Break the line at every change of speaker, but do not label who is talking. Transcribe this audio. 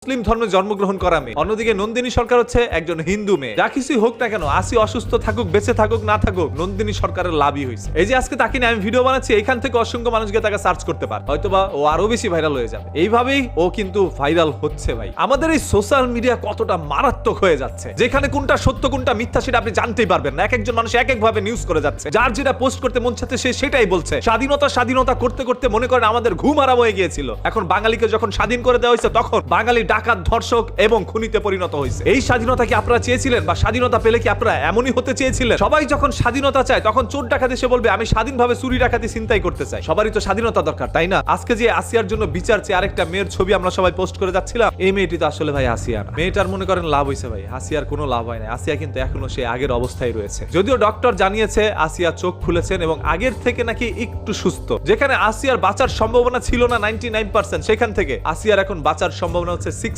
মুসলিম ধর্মে জন্মগ্রহণ করা মেয়ে, অন্যদিকে নন্দিনী সরকার হচ্ছে একজন হিন্দু মেয়ে। যা কিছুই হোক না কেন, আসি অসুস্থ থাকুক, বেঁচে থাকুক না থাকুক, নন্দিনী সরকারের লাভই হয়েছে। এই যে আজকে তাকে নিয়ে আমি ভিডিও বানাচ্ছি, এখান থেকে অসংখ্য মানুষকে তাকে সার্চ করতে পারে, হয়তোবা ও আরো বেশি ভাইরাল হয়ে যাবে। এইভাবেই ও কিন্তু ভাইরাল হচ্ছে ভাই। আমাদের এই সোশ্যাল মিডিয়া কতটা মারাত্মক হয়ে যাচ্ছে, যেখানে কোনটা সত্য কোনটা মিথ্যা সেটা আপনি জানতেই পারবেন না। এক একজন মানুষ এক এক ভাবে নিউজ করে যাচ্ছে, যার যেটা পোস্ট করতে মন চাচ্ছে সে সেটাই বলছে। স্বাধীনতা করতে করতে মনে করেন আমাদের ঘুম আরাম হয়ে গিয়েছিল। এখন বাঙালিকে যখন স্বাধীন করে দেওয়া হয়েছে, তখন বাঙালি ডাকাত, ধর্ষক এবং খুনিতে পরিণত হয়েছে। এই স্বাধীনতা কি আপনারা চেয়েছিলেন? বা স্বাধীনতা পেলে কি আপনারা এমনই হতে চেয়েছিলেন? সবাই যখন স্বাধীনতা চায়, তখন চোর ডাকাত এসে বলবে আমি স্বাধীনভাবে চুরি ডাকাতি চিন্তাই করতে চাই। সবারই তো স্বাধীনতা দরকার, তাই না? আজকে যে আসিয়ার জন্য বিচার চেয়ে আরেকটা মেয়ের ছবি আমরা সবাই পোস্ট করে যাচ্ছিলাম, এই মেয়েটি তো আসলে ভাই আসিয়া না। মেয়েটার মনে করেন লাভ হয়েছে ভাই, আসিয়ার কোনো লাভ হয় না। আসিয়া কিন্তু এখনো সে আগের অবস্থায় রয়েছে। যদিও ডক্টর জানিয়েছে আসিয়া চোখ খুলেছেন এবং আগের থেকে নাকি একটু সুস্থ। যেখানে আসিয়ার বাঁচার সম্ভাবনা ছিল না 99%, সেখান থেকে আসিয়ার এখন বাঁচার সম্ভাবনা হচ্ছে